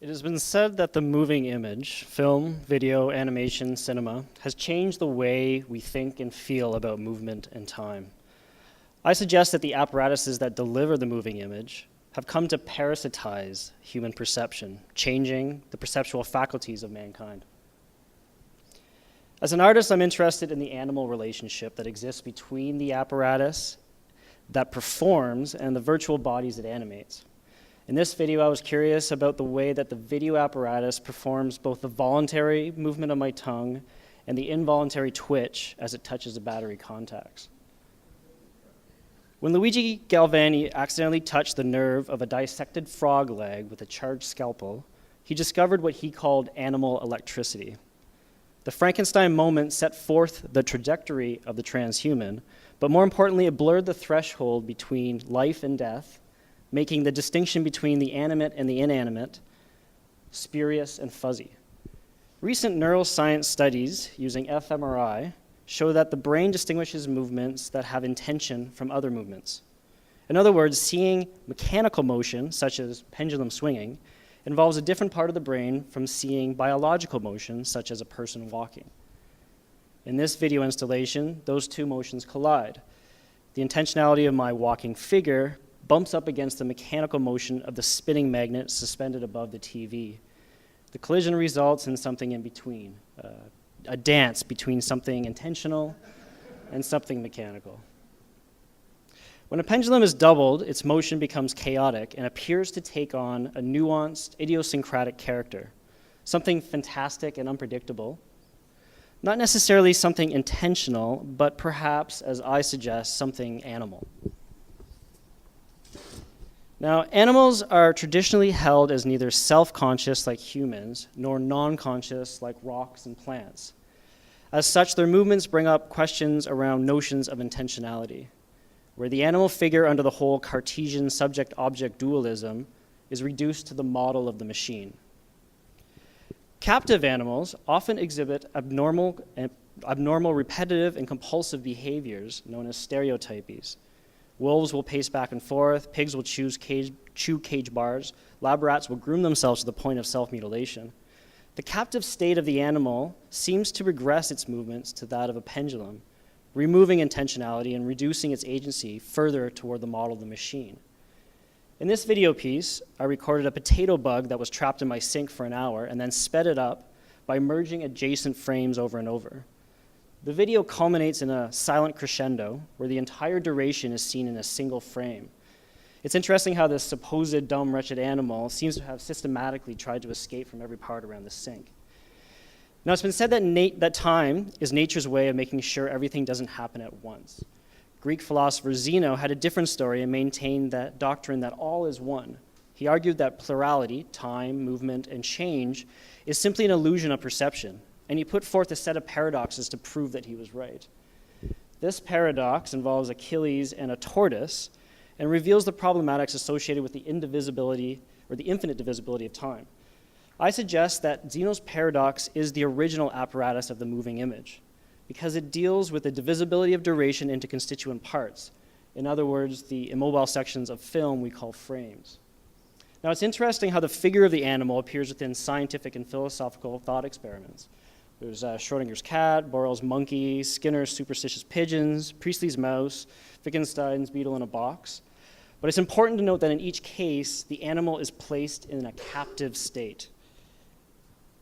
It has been said that the moving image, film, video, animation, cinema, has changed the way we think and feel about movement and time. I suggest that the apparatuses that deliver the moving image have come to parasitize human perception, changing the perceptual faculties of mankind. As an artist, I'm interested in the animal relationship that exists between the apparatus that performs and the virtual bodies it animates. In this video, I was curious about the way that the video apparatus performs both the voluntary movement of my tongue and the involuntary twitch as it touches the battery contacts. When Luigi Galvani accidentally touched the nerve of a dissected frog leg with a charged scalpel, he discovered what he called animal electricity. The Frankenstein moment set forth the trajectory of the transhuman, but more importantly, it blurred the threshold between life and death, making the distinction between the animate and the inanimate spurious and fuzzy. Recent neuroscience studies using fMRI show that the brain distinguishes movements that have intention from other movements. In other words, seeing mechanical motion, such as pendulum swinging, involves a different part of the brain from seeing biological motion, such as a person walking. In this video installation, those two motions collide. The intentionality of my walking figure bumps up against the mechanical motion of the spinning magnet suspended above the TV. The collision results in something in between, a dance between something intentional and something mechanical. When a pendulum is doubled, its motion becomes chaotic and appears to take on a nuanced, idiosyncratic character, something fantastic and unpredictable. Not necessarily something intentional, but perhaps, as I suggest, something animal. Now, animals are traditionally held as neither self-conscious like humans, nor non-conscious like rocks and plants. As such, their movements bring up questions around notions of intentionality, where the animal figure under the whole Cartesian subject-object dualism is reduced to the model of the machine. Captive animals often exhibit abnormal, repetitive, and compulsive behaviors known as stereotypies. Wolves will pace back and forth, pigs will chew cage bars, lab rats will groom themselves to the point of self-mutilation. The captive state of the animal seems to regress its movements to that of a pendulum, removing intentionality and reducing its agency further toward the model of the machine. In this video piece, I recorded a potato bug that was trapped in my sink for an hour and then sped it up by merging adjacent frames over and over. The video culminates in a silent crescendo where the entire duration is seen in a single frame. It's interesting how this supposed dumb, wretched animal seems to have systematically tried to escape from every part around the sink. Now, it's been said that time is nature's way of making sure everything doesn't happen at once. Greek philosopher Zeno had a different story and maintained that doctrine that all is one. He argued that plurality, time, movement, and change, is simply an illusion of perception. And he put forth a set of paradoxes to prove that he was right. This paradox involves Achilles and a tortoise and reveals the problematics associated with the indivisibility or the infinite divisibility of time. I suggest that Zeno's paradox is the original apparatus of the moving image because it deals with the divisibility of duration into constituent parts. In other words, the immobile sections of film we call frames. Now, it's interesting how the figure of the animal appears within scientific and philosophical thought experiments. There's Schrodinger's cat, Borel's monkey, Skinner's superstitious pigeons, Priestley's mouse, Wittgenstein's beetle in a box. But it's important to note that in each case, the animal is placed in a captive state.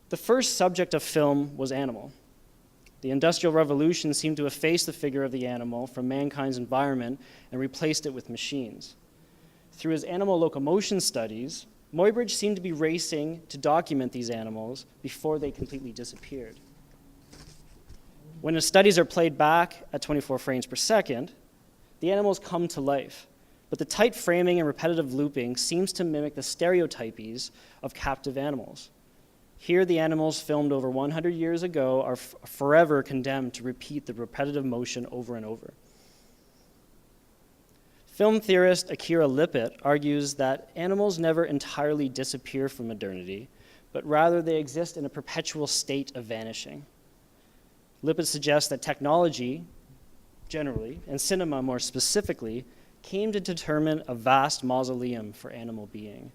The first subject of film was animal. The Industrial Revolution seemed to efface the figure of the animal from mankind's environment and replaced it with machines. Through his animal locomotion studies, Muybridge seemed to be racing to document these animals before they completely disappeared. When the studies are played back at 24 frames per second, the animals come to life, but the tight framing and repetitive looping seems to mimic the stereotypies of captive animals. Here, the animals filmed over 100 years ago are forever condemned to repeat the repetitive motion over and over. Film theorist Akira Lippitt argues that animals never entirely disappear from modernity, but rather they exist in a perpetual state of vanishing. Lippitt suggests that technology, generally, and cinema more specifically, came to determine a vast mausoleum for animal being.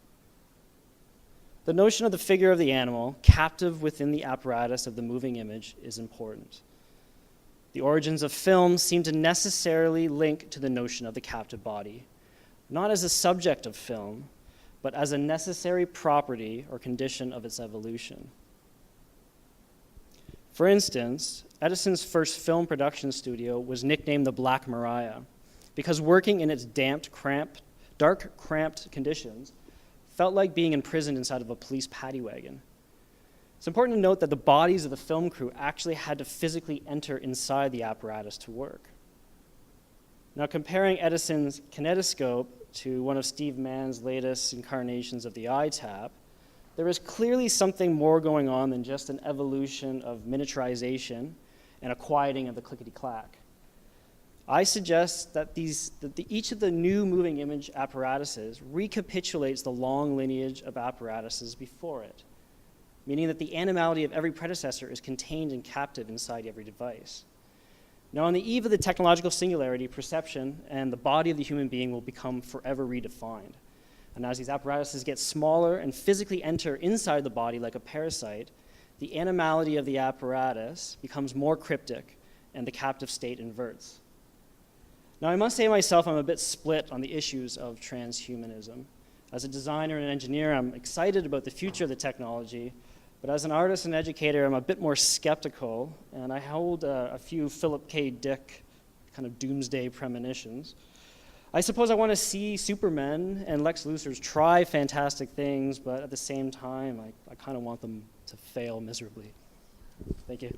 The notion of the figure of the animal, captive within the apparatus of the moving image, is important. The origins of film seem to necessarily link to the notion of the captive body, not as a subject of film, but as a necessary property or condition of its evolution. For instance, Edison's first film production studio was nicknamed the Black Maria because working in its dark, cramped conditions felt like being imprisoned inside of a police paddy wagon. It's important to note that the bodies of the film crew actually had to physically enter inside the apparatus to work. Now, comparing Edison's kinetoscope to one of Steve Mann's latest incarnations of the iTap, there is clearly something more going on than just an evolution of miniaturization and a quieting of the clickety-clack. I suggest that each of the new moving image apparatuses recapitulates the long lineage of apparatuses before it, meaning that the animality of every predecessor is contained and captive inside every device. Now, on the eve of the technological singularity, perception and the body of the human being will become forever redefined. And as these apparatuses get smaller and physically enter inside the body like a parasite, the animality of the apparatus becomes more cryptic and the captive state inverts. Now, I must say myself, I'm a bit split on the issues of transhumanism. As a designer and an engineer, I'm excited about the future of the technology, but as an artist and educator, I'm a bit more skeptical, and I hold a few Philip K. Dick kind of doomsday premonitions. I suppose I want to see Supermen and Lex Luthors try fantastic things, but at the same time, I kind of want them to fail miserably. Thank you.